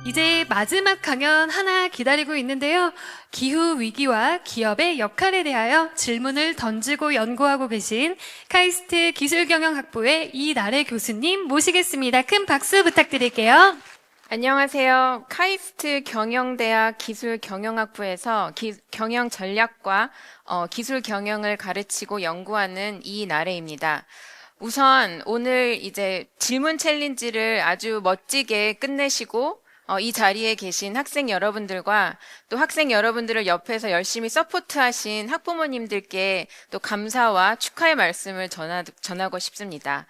이제 마지막 강연 하나 기다리고 있는데요. 기후 위기와 기업의 역할에 대하여 질문을 던지고 연구하고 계신 카이스트 기술경영학부의 이나래 교수님 모시겠습니다. 큰 박수 부탁드릴게요. 안녕하세요. 카이스트 경영대학 기술경영학부에서 경영 전략과 기술 경영을 가르치고 연구하는 이나래입니다. 우선 오늘 이제 질문 챌린지를 아주 멋지게 끝내시고 이 자리에 계신 학생 여러분들과 또 학생 여러분들을 옆에서 열심히 서포트하신 학부모님들께 또 감사와 축하의 말씀을 전하고 싶습니다.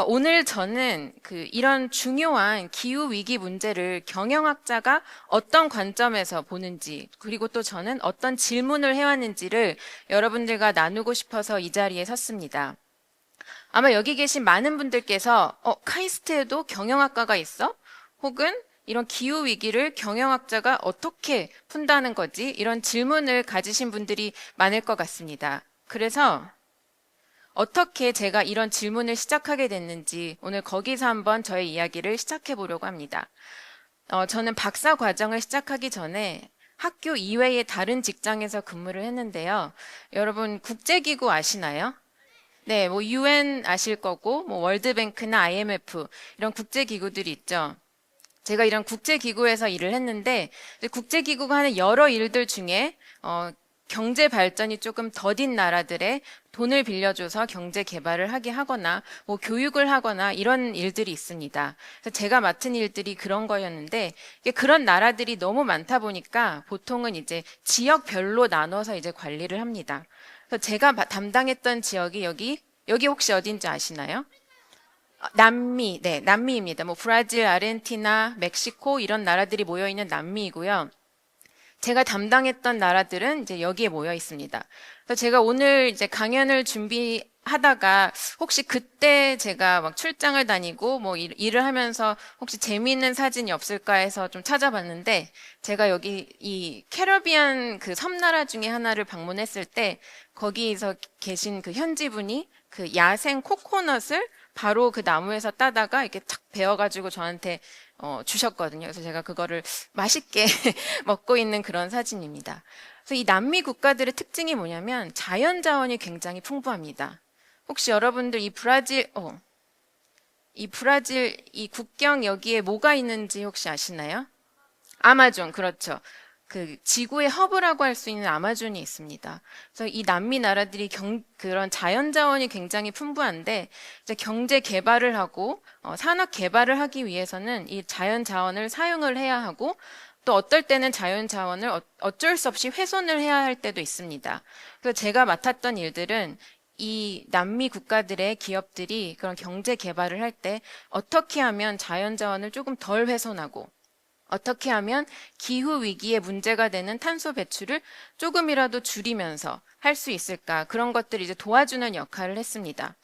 오늘 저는 이런 중요한 기후위기 문제를 경영학자가 어떤 관점에서 보는지, 그리고 또 저는 어떤 질문을 해왔는지를 여러분들과 나누고 싶어서 이 자리에 섰습니다. 아마 여기 계신 많은 분들께서 카이스트에도 경영학과가 있어? 혹은 이런 기후위기를 경영학자가 어떻게 푼다는 거지? 이런 질문을 가지신 분들이 많을 것 같습니다. 그래서 어떻게 제가 이런 질문을 시작하게 됐는지 오늘 거기서 한번 저의 이야기를 시작해 보려고 합니다. 저는 박사 과정을 시작하기 전에 학교 이외의 다른 직장에서 근무를 했는데요. 여러분 국제기구 아시나요? 네, 뭐 UN 아실 거고, 뭐 월드뱅크나 IMF 이런 국제기구들이 있죠. 제가 이런 국제기구에서 일을 했는데 국제기구가 하는 여러 일들 중에 경제 발전이 조금 더딘 나라들의 돈을 빌려줘서 경제 개발을 하게 하거나 뭐 교육을 하거나 이런 일들이 있습니다. 그래서 제가 맡은 일들이 그런 거였는데 그런 나라들이 너무 많다 보니까 보통은 이제 지역별로 나눠서 이제 관리를 합니다. 그래서 제가 담당했던 지역이 여기 혹시 어딘지 아시나요? 남미, 네, 남미입니다. 뭐 브라질, 아르헨티나, 멕시코 이런 나라들이 모여 있는 남미이고요. 제가 담당했던 나라들은 이제 여기에 모여 있습니다. 그래서 제가 오늘 이제 강연을 준비하다가 혹시 그때 제가 막 출장을 다니고 뭐 일을 하면서 혹시 재미있는 사진이 없을까 해서 좀 찾아봤는데 제가 여기 이 캐러비안 그 섬나라 중에 하나를 방문했을 때 거기에서 계신 그 현지분이 그 야생 코코넛을 바로 그 나무에서 따다가 이렇게 탁 베어가지고 저한테 주셨거든요. 그래서 제가 그거를 맛있게 먹고 있는 그런 사진입니다. 그래서 이 남미 국가들의 특징이 뭐냐면 자연 자원이 굉장히 풍부합니다. 혹시 여러분들 이 브라질 이 국경 여기에 뭐가 있는지 혹시 아시나요? 아마존, 그렇죠. 그 지구의 허브라고 할 수 있는 아마존이 있습니다. 그래서 이 남미 나라들이 그런 자연 자원이 굉장히 풍부한데 이제 경제 개발을 하고 산업 개발을 하기 위해서는 이 자연 자원을 사용을 해야 하고 또 어떨 때는 자연 자원을 어쩔 수 없이 훼손을 해야 할 때도 있습니다. 그래서 제가 맡았던 일들은 이 남미 국가들의 기업들이 그런 경제 개발을 할 때 어떻게 하면 자연 자원을 조금 덜 훼손하고 어떻게 하면 기후 위기에 문제가 되는 탄소 배출을 조금이라도 줄이면서 할 수 있을까? 그런 것들을 이제 도와주는 역할을 했습니다.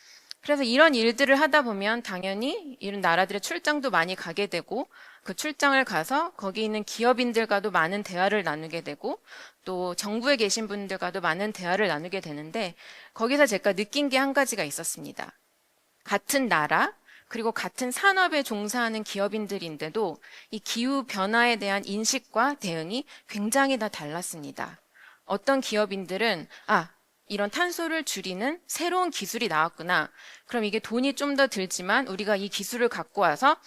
그래서 이런 일들을 하다 보면 당연히 이런 나라들의 출장도 많이 가게 되고 그 출장을 가서 거기 있는 기업인들과도 많은 대화를 나누게 되고 또 정부에 계신 분들과도 많은 대화를 나누게 되는데 거기서 제가 느낀 게 한 가지가 있었습니다. 같은 나라, 그리고 같은 산업에 종사하는 기업인들인데도 이 기후 변화에 대한 인식과 대응이 굉장히 다 달랐습니다. 어떤 기업인들은 이런 탄소를 줄이는 새로운 기술이 나왔구나. 그럼 이게 돈이 좀 더 들지만 우리가 이 기술을 갖고 와서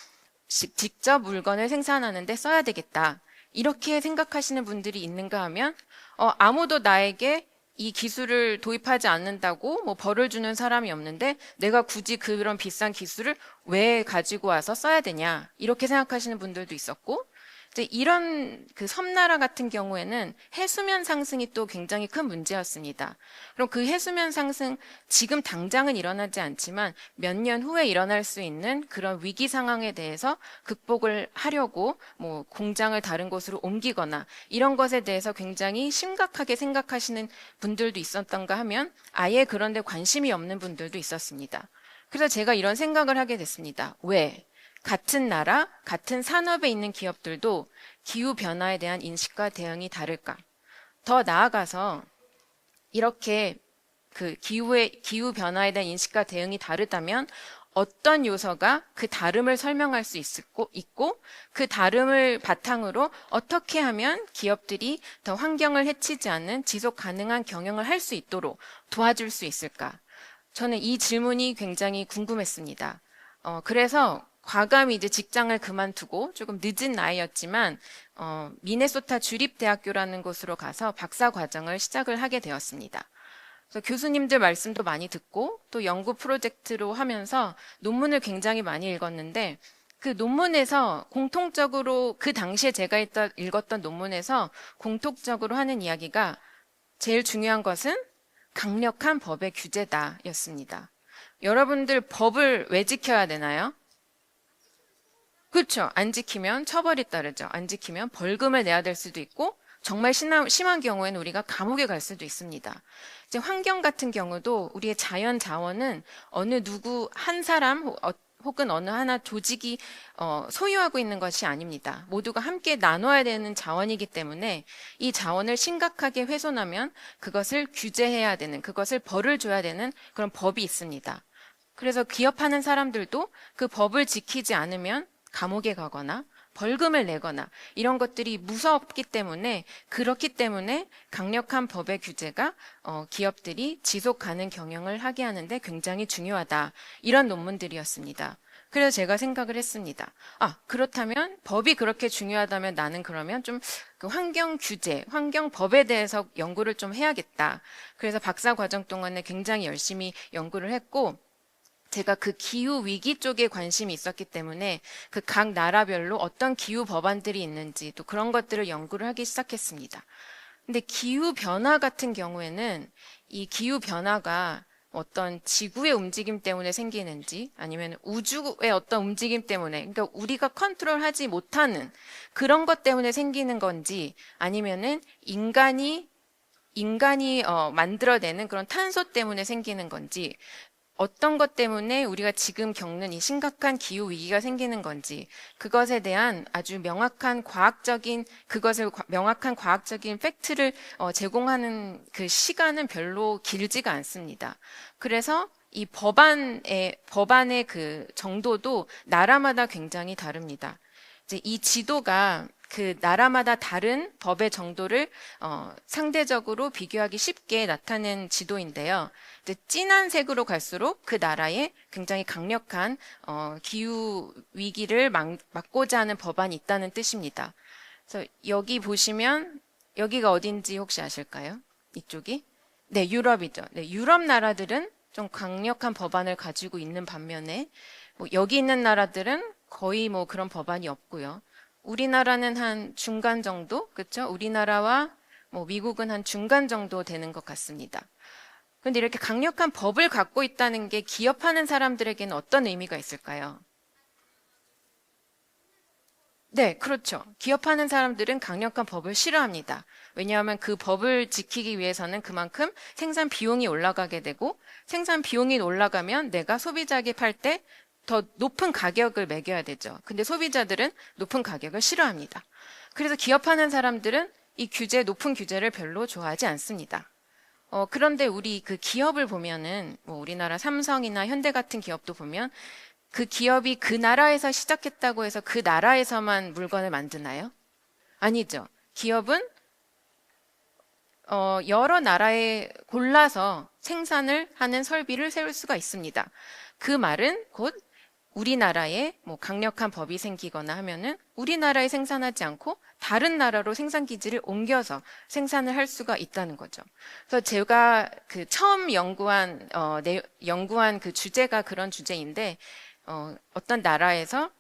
직접 물건을 생산하는데 써야 되겠다. 이렇게 생각하시는 분들이 있는가 하면 아무도 나에게 이 기술을 도입하지 않는다고 뭐 벌을 주는 사람이 없는데 내가 굳이 그런 비싼 기술을 왜 가지고 와서 써야 되냐 이렇게 생각하시는 분들도 있었고 이제 이런 그 섬나라 같은 경우에는 해수면 상승이 또 굉장히 큰 문제였습니다. 그럼 그 해수면 상승 지금 당장은 일어나지 않지만 몇 년 후에 일어날 수 있는 그런 위기 상황에 대해서 극복을 하려고 뭐 공장을 다른 곳으로 옮기거나 이런 것에 대해서 굉장히 심각하게 생각하시는 분들도 있었던가 하면 아예 그런 데 관심이 없는 분들도 있었습니다. 그래서 제가 이런 생각을 하게 됐습니다. 왜? 같은 나라, 같은 산업에 있는 기업들도 기후 변화에 대한 인식과 대응이 다를까? 더 나아가서 이렇게 기후 변화에 대한 인식과 대응이 다르다면 어떤 요소가 그 다름을 설명할 수 있고 그 다름을 바탕으로 어떻게 하면 기업들이 더 환경을 해치지 않는 지속 가능한 경영을 할 수 있도록 도와줄 수 있을까? 저는 이 질문이 굉장히 궁금했습니다. 그래서 과감히 이제 직장을 그만두고 조금 늦은 나이였지만 미네소타 주립대학교라는 곳으로 가서 박사 과정을 시작을 하게 되었습니다. 그래서 교수님들 말씀도 많이 듣고 또 연구 프로젝트로 하면서 논문을 굉장히 많이 읽었는데 그 논문에서 공통적으로 그 당시에 제가 읽었던 논문에서 공통적으로 하는 이야기가 제일 중요한 것은 강력한 법의 규제다였습니다. 여러분들 법을 왜 지켜야 되나요? 그렇죠. 안 지키면 처벌이 따르죠. 안 지키면 벌금을 내야 될 수도 있고 정말 심한 경우에는 우리가 감옥에 갈 수도 있습니다. 이제 환경 같은 경우도 우리의 자연 자원은 어느 누구 한 사람 혹은 어느 하나 조직이 소유하고 있는 것이 아닙니다. 모두가 함께 나눠야 되는 자원이기 때문에 이 자원을 심각하게 훼손하면 그것을 규제해야 되는, 그것을 벌을 줘야 되는 그런 법이 있습니다. 그래서 기업하는 사람들도 그 법을 지키지 않으면 감옥에 가거나 벌금을 내거나 이런 것들이 무섭기 때문에 그렇기 때문에 강력한 법의 규제가 기업들이 지속 가능 경영을 하게 하는데 굉장히 중요하다. 이런 논문들이었습니다. 그래서 제가 생각을 했습니다. 그렇다면 법이 그렇게 중요하다면 나는 그러면 좀 그 환경 규제, 환경 법에 대해서 연구를 좀 해야겠다. 그래서 박사 과정 동안에 굉장히 열심히 연구를 했고 제가 그 기후 위기 쪽에 관심이 있었기 때문에 그 각 나라별로 어떤 기후 법안들이 있는지 또 그런 것들을 연구를 하기 시작했습니다. 근데 기후 변화 같은 경우에는 이 기후 변화가 어떤 지구의 움직임 때문에 생기는지 아니면 우주의 어떤 움직임 때문에 그러니까 우리가 컨트롤하지 못하는 그런 것 때문에 생기는 건지 아니면은 인간이 만들어내는 그런 탄소 때문에 생기는 건지 어떤 것 때문에 우리가 지금 겪는 이 심각한 기후 위기가 생기는 건지 그것에 대한 아주 명확한 과학적인 팩트를 제공하는 그 시간은 별로 길지가 않습니다. 그래서 이 법안의 그 정도도 나라마다 굉장히 다릅니다. 이제 이 지도가 그 나라마다 다른 법의 정도를 상대적으로 비교하기 쉽게 나타낸 지도인데요. 이제 진한 색으로 갈수록 그 나라에 굉장히 강력한 기후 위기를 막고자 하는 법안이 있다는 뜻입니다. 그래서 여기 보시면 여기가 어딘지 혹시 아실까요? 이쪽이? 네, 유럽이죠. 네, 유럽 나라들은 좀 강력한 법안을 가지고 있는 반면에 여기 있는 나라들은 거의 그런 법안이 없고요. 우리나라는 한 중간 정도, 그렇죠? 우리나라와 미국은 한 중간 정도 되는 것 같습니다. 그런데 이렇게 강력한 법을 갖고 있다는 게 기업하는 사람들에게는 어떤 의미가 있을까요? 네, 그렇죠. 기업하는 사람들은 강력한 법을 싫어합니다. 왜냐하면 그 법을 지키기 위해서는 그만큼 생산 비용이 올라가게 되고 생산 비용이 올라가면 내가 소비자에게 팔 때 더 높은 가격을 매겨야 되죠. 근데 소비자들은 높은 가격을 싫어합니다. 그래서 기업하는 사람들은 이 높은 규제를 별로 좋아하지 않습니다. 그런데 우리 그 기업을 보면은 우리나라 삼성이나 현대 같은 기업도 보면 그 기업이 그 나라에서 시작했다고 해서 그 나라에서만 물건을 만드나요? 아니죠. 기업은 여러 나라에 골라서 생산을 하는 설비를 세울 수가 있습니다. 그 말은 곧 우리나라에 강력한 법이 생기거나 하면은 우리나라에 생산하지 않고 다른 나라로 생산 기지를 옮겨서 생산을 할 수가 있다는 거죠. 그래서 제가 그 처음 연구한 그 주제가 그런 주제인데 어떤 나라에서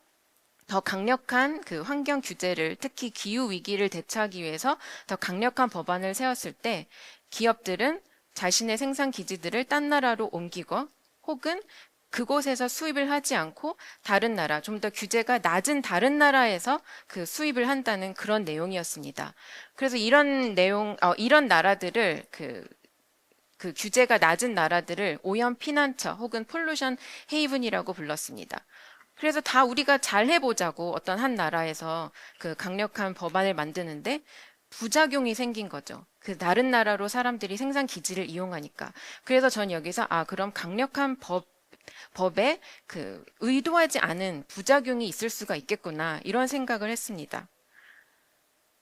더 강력한 그 환경 규제를 특히 기후 위기를 대처하기 위해서 더 강력한 법안을 세웠을 때 기업들은 자신의 생산 기지들을 딴 나라로 옮기고 혹은 그곳에서 수입을 하지 않고 다른 나라, 좀 더 규제가 낮은 다른 나라에서 그 수입을 한다는 그런 내용이었습니다. 그래서 이런 나라들을 그 규제가 낮은 나라들을 오염 피난처 혹은 폴루션 헤이븐이라고 불렀습니다. 그래서 다 우리가 잘 해보자고 어떤 한 나라에서 그 강력한 법안을 만드는데 부작용이 생긴 거죠. 그 다른 나라로 사람들이 생산 기지를 이용하니까. 그래서 전 여기서 그럼 강력한 법에 그 의도하지 않은 부작용이 있을 수가 있겠구나 이런 생각을 했습니다.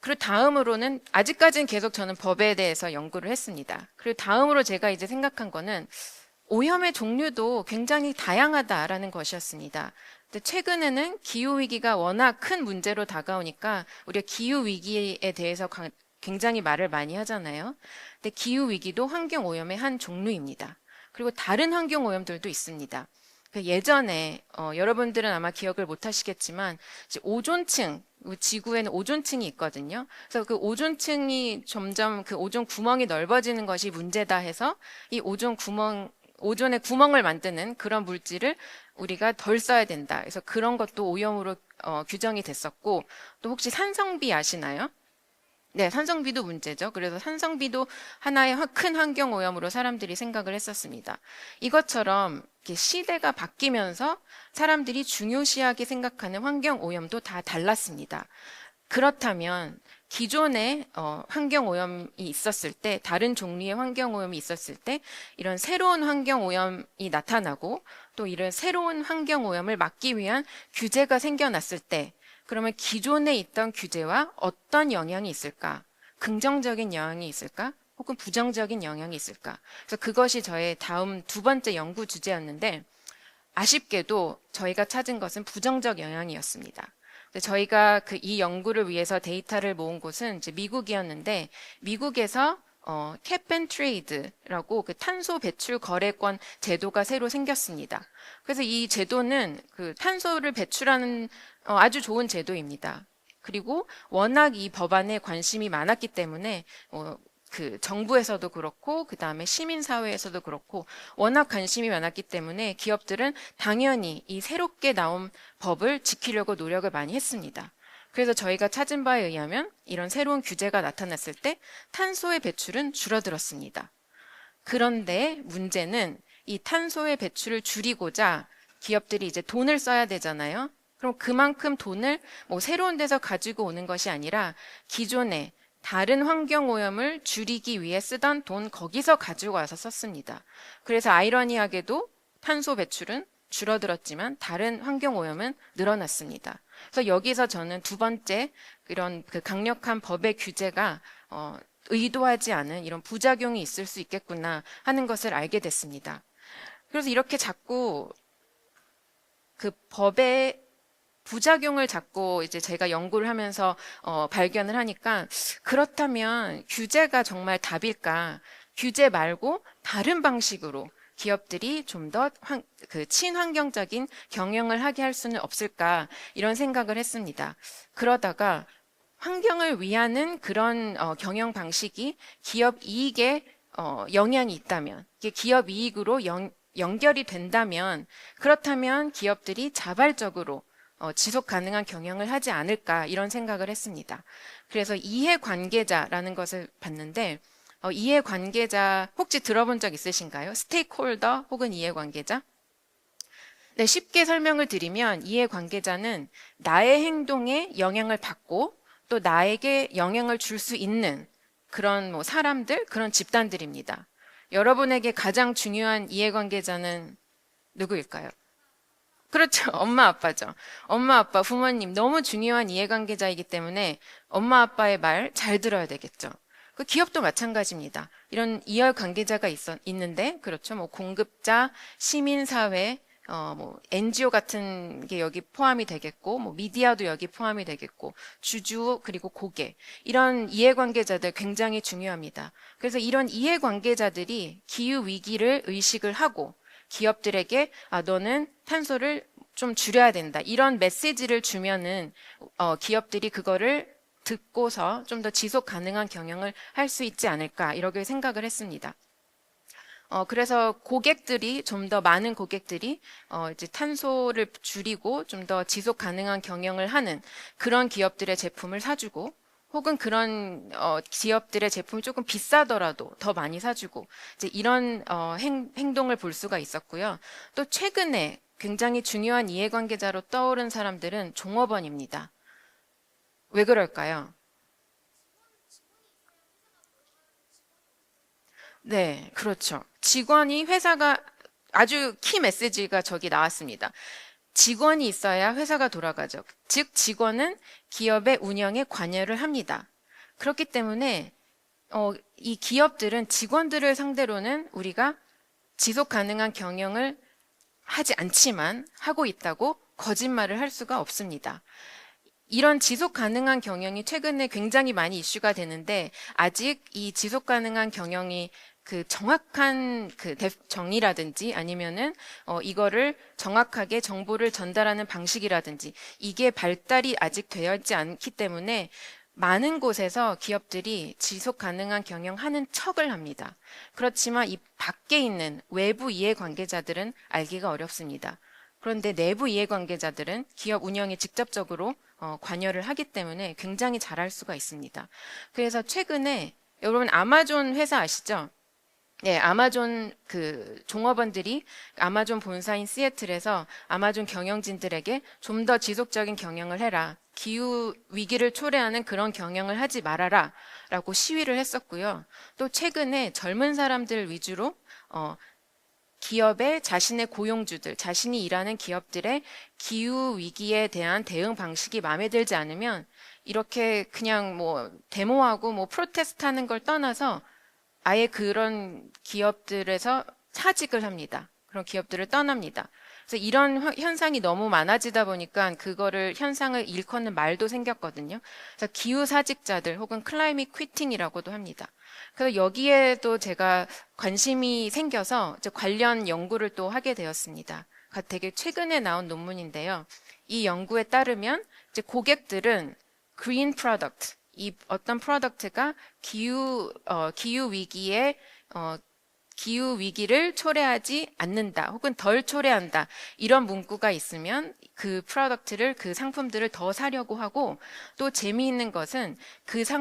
그리고 다음으로는 아직까지는 계속 저는 법에 대해서 연구를 했습니다. 그리고 다음으로 제가 이제 생각한 거는 오염의 종류도 굉장히 다양하다라는 것이었습니다. 근데 최근에는 기후위기가 워낙 큰 문제로 다가오니까 우리가 기후위기에 대해서 굉장히 말을 많이 하잖아요. 근데 기후위기도 환경오염의 한 종류입니다. 그리고 다른 환경오염들도 있습니다. 예전에 여러분들은 아마 기억을 못 하시겠지만 오존층, 지구에는 오존층이 있거든요. 그래서 그 오존층이 점점 그 오존 구멍이 넓어지는 것이 문제다 해서 이 오존의 구멍을 만드는 그런 물질을 우리가 덜 써야 된다. 그래서 그런 것도 오염으로 규정이 됐었고, 또 혹시 산성비 아시나요? 네, 산성비도 문제죠. 그래서 산성비도 하나의 큰 환경 오염으로 사람들이 생각을 했었습니다. 이것처럼 시대가 바뀌면서 사람들이 중요시하게 생각하는 환경 오염도 다 달랐습니다. 그렇다면 기존에 환경 오염이 있었을 때, 다른 종류의 환경 오염이 있었을 때 이런 새로운 환경 오염이 나타나고 또 이런 새로운 환경 오염을 막기 위한 규제가 생겨났을 때 그러면 기존에 있던 규제와 어떤 영향이 있을까? 긍정적인 영향이 있을까? 혹은 부정적인 영향이 있을까? 그래서 그것이 저의 다음 두 번째 연구 주제였는데 아쉽게도 저희가 찾은 것은 부정적 영향이었습니다. 저희가 이 연구를 위해서 데이터를 모은 곳은 이제 미국이었는데 미국에서 캡 앤 트레이드라고 그 탄소 배출 거래권 제도가 새로 생겼습니다. 그래서 이 제도는 그 탄소를 배출하는 아주 좋은 제도입니다. 그리고 워낙 이 법안에 관심이 많았기 때문에 그 정부에서도 그렇고 그 다음에 시민사회에서도 그렇고 워낙 관심이 많았기 때문에 기업들은 당연히 이 새롭게 나온 법을 지키려고 노력을 많이 했습니다. 그래서 저희가 찾은 바에 의하면 이런 새로운 규제가 나타났을 때 탄소의 배출은 줄어들었습니다. 그런데 문제는 이 탄소의 배출을 줄이고자 기업들이 이제 돈을 써야 되잖아요. 그럼 그만큼 돈을 새로운 데서 가지고 오는 것이 아니라 기존에 다른 환경오염을 줄이기 위해 쓰던 돈 거기서 가지고 와서 썼습니다. 그래서 아이러니하게도 탄소 배출은 줄어들었지만 다른 환경오염은 늘어났습니다. 그래서 여기서 저는 두 번째 이런 그 강력한 법의 규제가 의도하지 않은 이런 부작용이 있을 수 있겠구나 하는 것을 알게 됐습니다. 그래서 이렇게 자꾸 그 법의 부작용을 자꾸 이제 제가 연구를 하면서 발견을 하니까 그렇다면 규제가 정말 답일까? 규제 말고 다른 방식으로 기업들이 좀 더 친환경적인 경영을 하게 할 수는 없을까? 이런 생각을 했습니다. 그러다가 환경을 위하는 그런 경영 방식이 기업 이익에 영향이 있다면, 이게 기업 이익으로 연결이 된다면, 그렇다면 기업들이 자발적으로 지속 가능한 경영을 하지 않을까 이런 생각을 했습니다. 그래서 이해관계자라는 것을 봤는데 이해관계자 혹시 들어본 적 있으신가요? 스테이크홀더 혹은 이해관계자? 네, 쉽게 설명을 드리면 이해관계자는 나의 행동에 영향을 받고 또 나에게 영향을 줄 수 있는 그런 사람들, 그런 집단들입니다. 여러분에게 가장 중요한 이해관계자는 누구일까요? 그렇죠. 엄마, 아빠죠. 엄마, 아빠, 부모님 너무 중요한 이해관계자이기 때문에 엄마, 아빠의 말 잘 들어야 되겠죠. 그 기업도 마찬가지입니다. 이런 이해관계자가 있는데, 그렇죠. 공급자, 시민사회, NGO 같은 게 여기 포함이 되겠고, 미디어도 여기 포함이 되겠고, 주주, 그리고 고객. 이런 이해관계자들 굉장히 중요합니다. 그래서 이런 이해관계자들이 기후위기를 의식을 하고, 기업들에게 너는 탄소를 좀 줄여야 된다. 이런 메시지를 주면은 기업들이 그거를 듣고서 좀 더 지속 가능한 경영을 할 수 있지 않을까 이렇게 생각을 했습니다. 그래서 고객들이 좀 더 많은 고객들이 이제 탄소를 줄이고 좀 더 지속 가능한 경영을 하는 그런 기업들의 제품을 사주고 혹은 그런 기업들의 제품이 조금 비싸더라도 더 많이 사주고 이제 이런 행동을 볼 수가 있었고요. 또 최근에 굉장히 중요한 이해관계자로 떠오른 사람들은 종업원입니다. 왜 그럴까요? 네, 그렇죠. 직원이 회사가 아주 키 메시지가 저기 나왔습니다. 직원이 있어야 회사가 돌아가죠. 즉, 직원은 기업의 운영에 관여를 합니다. 그렇기 때문에 이 기업들은 직원들을 상대로는 우리가 지속 가능한 경영을 하지 않지만 하고 있다고 거짓말을 할 수가 없습니다. 이런 지속 가능한 경영이 최근에 굉장히 많이 이슈가 되는데 아직 이 지속 가능한 경영이 그 정확한 그 정의라든지 아니면은 이거를 정확하게 정보를 전달하는 방식이라든지 이게 발달이 아직 되어 있지 않기 때문에 많은 곳에서 기업들이 지속 가능한 경영하는 척을 합니다. 그렇지만 이 밖에 있는 외부 이해관계자들은 알기가 어렵습니다. 그런데 내부 이해관계자들은 기업 운영에 직접적으로 관여를 하기 때문에 굉장히 잘할 수가 있습니다. 그래서 최근에 여러분 아마존 회사 아시죠? 네, 아마존 그 종업원들이 아마존 본사인 시애틀에서 아마존 경영진들에게 좀 더 지속적인 경영을 해라. 기후 위기를 초래하는 그런 경영을 하지 말아라. 라고 시위를 했었고요. 또 최근에 젊은 사람들 위주로 기업의 자신의 고용주들, 자신이 일하는 기업들의 기후 위기에 대한 대응 방식이 마음에 들지 않으면 이렇게 그냥 뭐 데모하고 뭐 프로테스트 하는 걸 떠나서 아예 그런 기업들에서 사직을 합니다. 그런 기업들을 떠납니다. 그래서 이런 현상이 너무 많아지다 보니까 그거를 현상을 일컫는 말도 생겼거든요. 그래서 기후 사직자들 혹은 클라이밋 퀴팅이라고도 합니다. 그래서 여기에도 제가 관심이 생겨서 이제 관련 연구를 또 하게 되었습니다. 되게 최근에 나온 논문인데요. 이 연구에 따르면 이제 고객들은 green product, 이 어떤 프로덕트가 기후 위기를 초래하지 않는다 혹은 덜 초래한다 이런 문구가 있으면 그 프로덕트를 그 상품들을 더 사려고 하고 또 재미있는 것은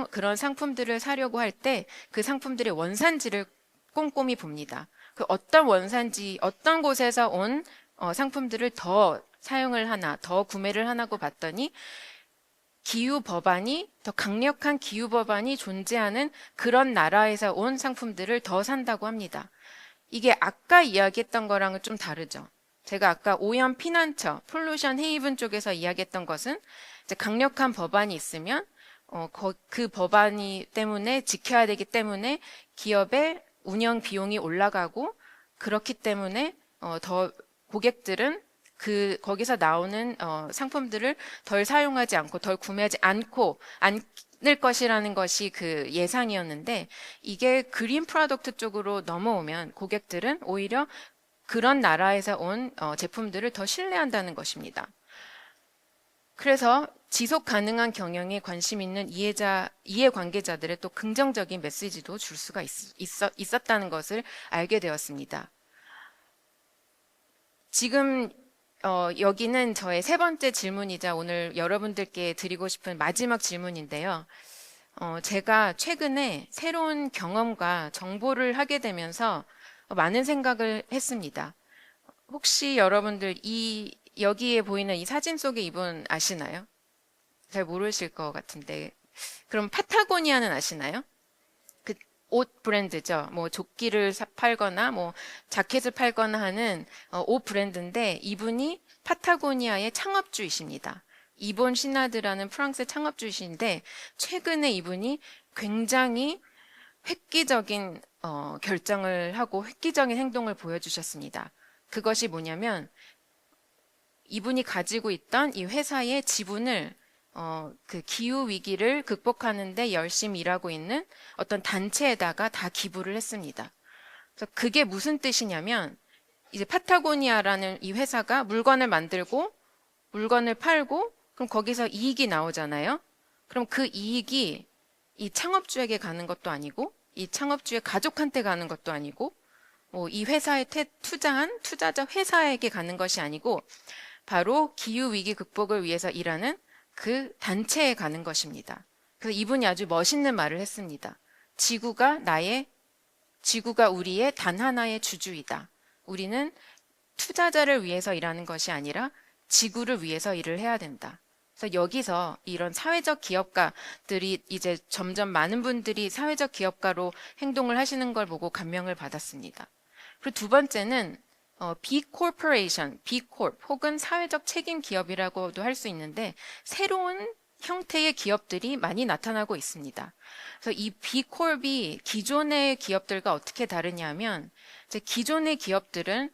그런 상품들을 사려고 할 때 그 상품들의 원산지를 꼼꼼히 봅니다. 그 어떤 원산지 어떤 곳에서 온 상품들을 더 사용을 하나 더 구매를 하나고 봤더니 더 강력한 기후 법안이 존재하는 그런 나라에서 온 상품들을 더 산다고 합니다. 이게 아까 이야기했던 거랑은 좀 다르죠. 제가 아까 오염 피난처, 폴루션 헤이븐 쪽에서 이야기했던 것은 이제 강력한 법안이 있으면 그 법안이 때문에 지켜야 되기 때문에 기업의 운영 비용이 올라가고 그렇기 때문에 더 고객들은 거기서 나오는 상품들을 덜 사용하지 않고 덜 구매하지 않을 것이라는 것이 그 예상이었는데 이게 그린 프로덕트 쪽으로 넘어오면 고객들은 오히려 그런 나라에서 온 제품들을 더 신뢰한다는 것입니다. 그래서 지속 가능한 경영에 관심 있는 이해관계자들의 또 긍정적인 메시지도 줄 수가 있었다는 것을 알게 되었습니다. 지금 여기는 저의 세 번째 질문이자 오늘 여러분들께 드리고 싶은 마지막 질문인데요. 제가 최근에 새로운 경험과 정보를 하게 되면서 많은 생각을 했습니다. 혹시 여러분들 여기에 보이는 이 사진 속의 이분 아시나요? 잘 모르실 것 같은데. 그럼 파타고니아는 아시나요? 그 옷 브랜드죠. 뭐 조끼를 팔거나 뭐 자켓을 팔거나 하는 옷 브랜드인데 이분이 파타고니아의 창업주이십니다. 이본 시나드라는 프랑스의 창업주이신데 최근에 이분이 굉장히 획기적인 결정을 하고 획기적인 행동을 보여주셨습니다. 그것이 뭐냐면 이분이 가지고 있던 이 회사의 지분을 그 기후 위기를 극복하는데 열심히 일하고 있는 어떤 단체에다가 다 기부를 했습니다. 그래서 그게 무슨 뜻이냐면 이제 파타고니아라는 이 회사가 물건을 만들고 물건을 팔고 그럼 거기서 이익이 나오잖아요. 그럼 그 이익이 이 창업주에게 가는 것도 아니고 이 창업주의 가족한테 가는 것도 아니고 이 회사에 투자한 투자자 회사에게 가는 것이 아니고 바로 기후 위기 극복을 위해서 일하는 그 단체에 가는 것입니다. 그래서 이분이 아주 멋있는 말을 했습니다. 지구가 우리의 단 하나의 주주이다. 우리는 투자자를 위해서 일하는 것이 아니라 지구를 위해서 일을 해야 된다. 그래서 여기서 이런 사회적 기업가들이 이제 점점 많은 분들이 사회적 기업가로 행동을 하시는 걸 보고 감명을 받았습니다. 그리고 두 번째는 B Corporation, B Corp 혹은 사회적 책임 기업이라고도 할 수 있는데 새로운 형태의 기업들이 많이 나타나고 있습니다. 그래서 이 B Corp이 기존의 기업들과 어떻게 다르냐면 이제 기존의 기업들은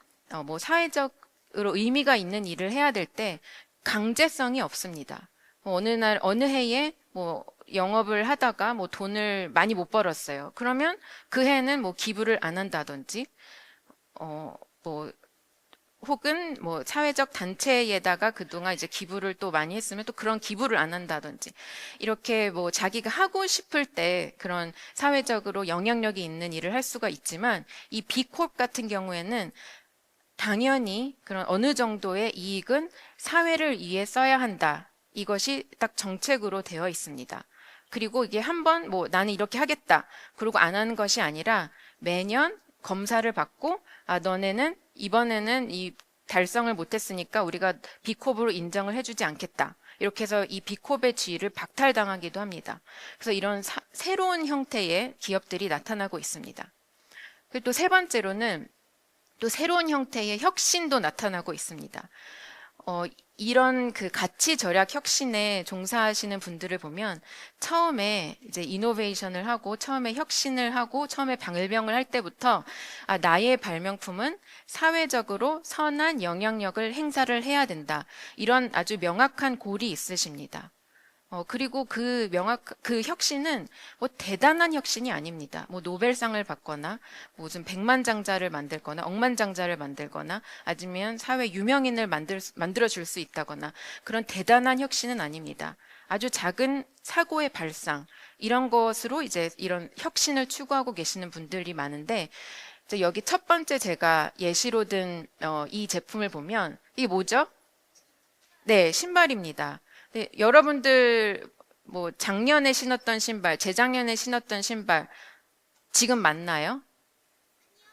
뭐 사회적으로 의미가 있는 일을 해야 될 때 강제성이 없습니다. 뭐 어느 해에 뭐 영업을 하다가 뭐 돈을 많이 못 벌었어요. 그러면 그 해는 뭐 기부를 안 한다든지, 뭐 혹은 뭐 사회적 단체에다가 그동안 이제 기부를 또 많이 했으면 또 그런 기부를 안 한다든지 이렇게 뭐 자기가 하고 싶을 때 그런 사회적으로 영향력이 있는 일을 할 수가 있지만 이 Bcorp 같은 경우에는 당연히 그런 어느 정도의 이익은 사회를 위해 써야 한다. 이것이 딱 정책으로 되어 있습니다. 그리고 이게 한번 뭐 나는 이렇게 하겠다. 그러고 안 하는 것이 아니라 매년 검사를 받고 너네는 이번에는 이 달성을 못했으니까 우리가 비콥으로 인정을 해주지 않겠다. 이렇게 해서 이 비콥의 지위를 박탈당하기도 합니다. 그래서 이런 새로운 형태의 기업들이 나타나고 있습니다. 그리고 또 세 번째로는 또 새로운 형태의 혁신도 나타나고 있습니다. 이런 그 가치 절약 혁신에 종사하시는 분들을 보면 처음에 이제 이노베이션을 하고 처음에 혁신을 하고 처음에 발명을 할 때부터 나의 발명품은 사회적으로 선한 영향력을 행사를 해야 된다. 이런 아주 명확한 골이 있으십니다. 그리고 그 혁신은 뭐 대단한 혁신이 아닙니다. 뭐 노벨상을 받거나, 무슨 백만장자를 만들거나, 억만장자를 만들거나, 아니면 사회 유명인을 만들어줄 수 있다거나, 그런 대단한 혁신은 아닙니다. 아주 작은 사고의 발상, 이런 것으로 이제 이런 혁신을 추구하고 계시는 분들이 많은데, 이제 여기 첫 번째 제가 예시로 든, 이 제품을 보면, 이게 뭐죠? 네, 신발입니다. 네, 여러분들 뭐 작년에 신었던 신발, 재작년에 신었던 신발 지금 맞나요?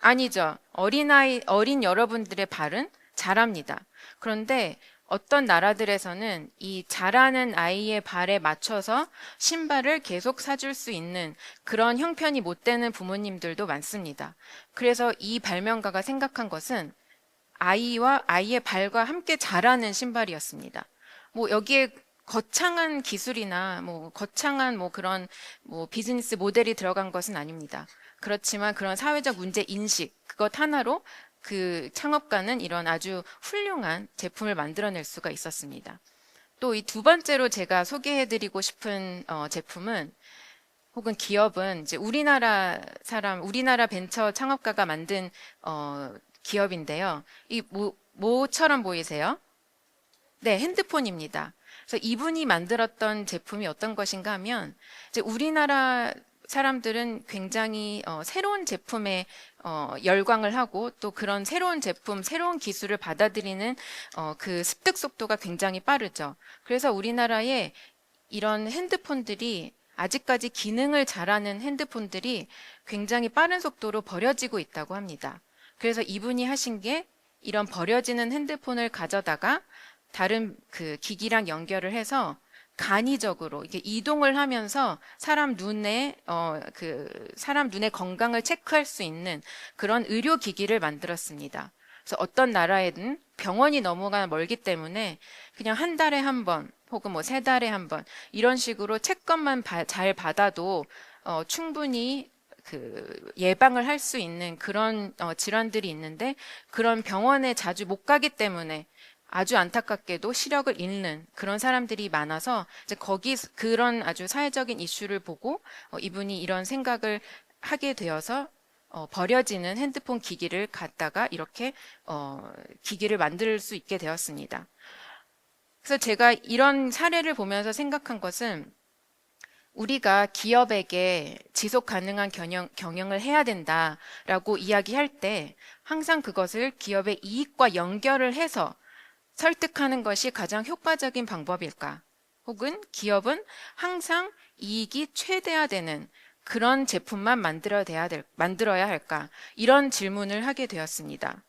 아니죠. 어린 여러분들의 발은 자랍니다. 그런데 어떤 나라들에서는 이 자라는 아이의 발에 맞춰서 신발을 계속 사줄 수 있는 그런 형편이 못 되는 부모님들도 많습니다. 그래서 이 발명가가 생각한 것은 아이와 아이의 발과 함께 자라는 신발이었습니다. 뭐 여기에 거창한 기술이나 뭐 거창한 뭐 그런 뭐 비즈니스 모델이 들어간 것은 아닙니다. 그렇지만 그런 사회적 문제 인식 그것 하나로 그 창업가는 이런 아주 훌륭한 제품을 만들어낼 수가 있었습니다. 또 이 두 번째로 제가 소개해드리고 싶은 제품은 혹은 기업은 이제 우리나라 벤처 창업가가 만든 기업인데요. 이 뭐처럼 보이세요? 네, 핸드폰입니다. 그래서 이분이 만들었던 제품이 어떤 것인가 하면 이제 우리나라 사람들은 굉장히 새로운 제품에 열광을 하고 또 그런 새로운 제품, 새로운 기술을 받아들이는 그 습득 속도가 굉장히 빠르죠. 그래서 우리나라에 이런 핸드폰들이 아직까지 기능을 잘하는 핸드폰들이 굉장히 빠른 속도로 버려지고 있다고 합니다. 그래서 이분이 하신 게 이런 버려지는 핸드폰을 가져다가 다른 그 기기랑 연결을 해서 간이적으로 이렇게 이동을 하면서 사람 눈의 건강을 체크할 수 있는 그런 의료 기기를 만들었습니다. 그래서 어떤 나라에는 병원이 너무나 멀기 때문에 그냥 한 달에 한 번 혹은 뭐 세 달에 한 번 이런 식으로 채권만 잘 받아도 충분히 그 예방을 할 수 있는 그런 질환들이 있는데 그런 병원에 자주 못 가기 때문에 아주 안타깝게도 시력을 잃는 그런 사람들이 많아서 이제 그런 아주 사회적인 이슈를 보고 이분이 이런 생각을 하게 되어서 버려지는 핸드폰 기기를 갖다가 이렇게 기기를 만들 수 있게 되었습니다. 그래서 제가 이런 사례를 보면서 생각한 것은 우리가 기업에게 지속 가능한 경영을 해야 된다라고 이야기할 때 항상 그것을 기업의 이익과 연결을 해서 설득하는 것이 가장 효과적인 방법일까? 혹은 기업은 항상 이익이 최대화되는 그런 제품만 만들어야 할까? 이런 질문을 하게 되었습니다.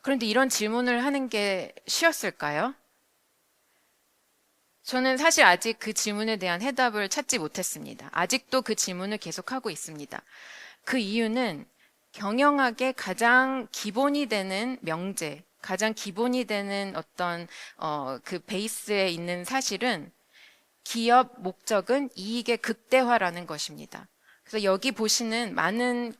그런데 이런 질문을 하는 게 쉬웠을까요? 저는 사실 아직 그 질문에 대한 해답을 찾지 못했습니다. 아직도 그 질문을 계속하고 있습니다. 그 이유는 경영학의 가장 기본이 되는 명제, 가장 기본이 되는 어떤 그 베이스에 있는 사실은 기업 목적은 이익의 극대화라는 것입니다. 그래서 여기 보시는 많은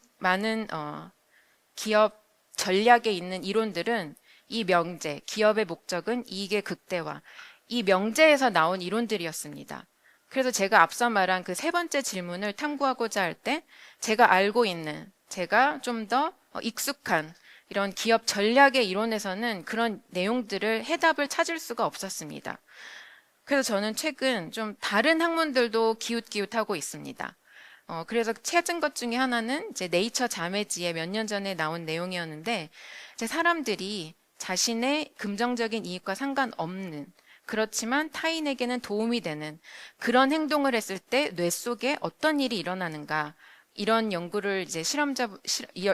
기업 전략에 있는 이론들은 이 명제, 기업의 목적은 이익의 극대화, 이 명제에서 나온 이론들이었습니다. 그래서 제가 앞서 말한 그 세 번째 질문을 탐구하고자 할 때 제가 알고 있는, 제가 좀 더 익숙한 이런 기업 전략의 이론에서는 그런 내용들을 해답을 찾을 수가 없었습니다. 그래서 저는 최근 좀 다른 학문들도 기웃기웃하고 있습니다. 그래서 찾은 것 중에 하나는 이제 네이처 자매지에 몇 년 전에 나온 내용이었는데, 이제 사람들이 자신의 금전적인 이익과 상관없는, 그렇지만 타인에게는 도움이 되는 그런 행동을 했을 때 뇌 속에 어떤 일이 일어나는가, 이런 연구를 이제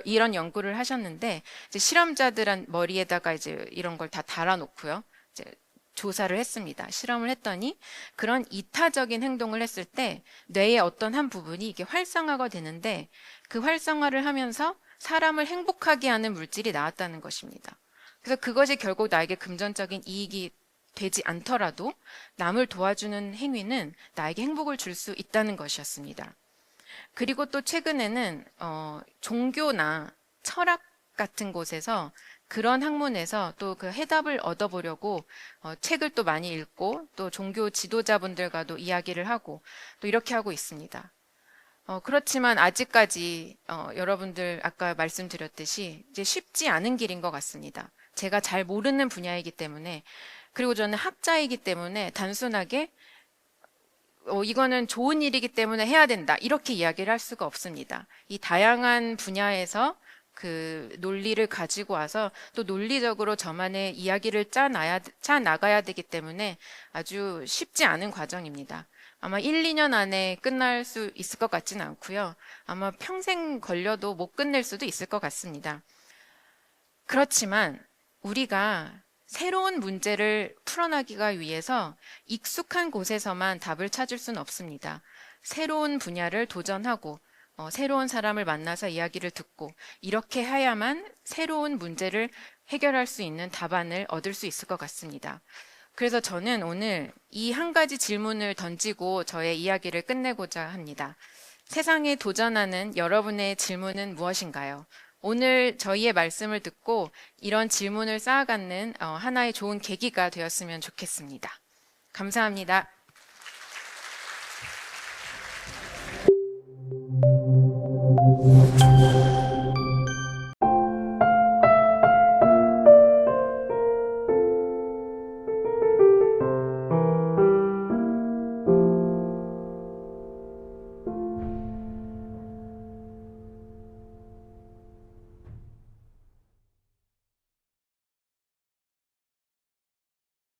이런 연구를 하셨는데, 이제 실험자들한 머리에다가 이제 이런 걸 다 달아놓고요. 이제 조사를 했습니다. 실험을 했더니 그런 이타적인 행동을 했을 때 뇌의 어떤 한 부분이 이게 활성화가 되는데, 그 활성화를 하면서 사람을 행복하게 하는 물질이 나왔다는 것입니다. 그래서 그것이 결국 나에게 금전적인 이익이 되지 않더라도 남을 도와주는 행위는 나에게 행복을 줄 수 있다는 것이었습니다. 그리고 또 최근에는 종교나 철학 같은 곳에서 그런 학문에서 또 그 해답을 얻어보려고 책을 또 많이 읽고 또 종교 지도자분들과도 이야기를 하고 또 이렇게 하고 있습니다. 그렇지만 아직까지 여러분들 아까 말씀드렸듯이 이제 쉽지 않은 길인 것 같습니다. 제가 잘 모르는 분야이기 때문에, 그리고 저는 학자이기 때문에 단순하게 이거는 좋은 일이기 때문에 해야 된다, 이렇게 이야기를 할 수가 없습니다. 이 다양한 분야에서 그 논리를 가지고 와서 또 논리적으로 저만의 이야기를 짜 나가야 되기 때문에 아주 쉽지 않은 과정입니다. 아마 1, 2년 안에 끝날 수 있을 것 같지는 않고요. 아마 평생 걸려도 못 끝낼 수도 있을 것 같습니다. 그렇지만 우리가 새로운 문제를 풀어나기가 위해서 익숙한 곳에서만 답을 찾을 수는 없습니다. 새로운 분야를 도전하고 새로운 사람을 만나서 이야기를 듣고 이렇게 해야만 새로운 문제를 해결할 수 있는 답안을 얻을 수 있을 것 같습니다. 그래서 저는 오늘 이 한 가지 질문을 던지고 저의 이야기를 끝내고자 합니다. 세상에 도전하는 여러분의 질문은 무엇인가요? 오늘 저희의 말씀을 듣고 이런 질문을 쌓아가는 하나의 좋은 계기가 되었으면 좋겠습니다. 감사합니다.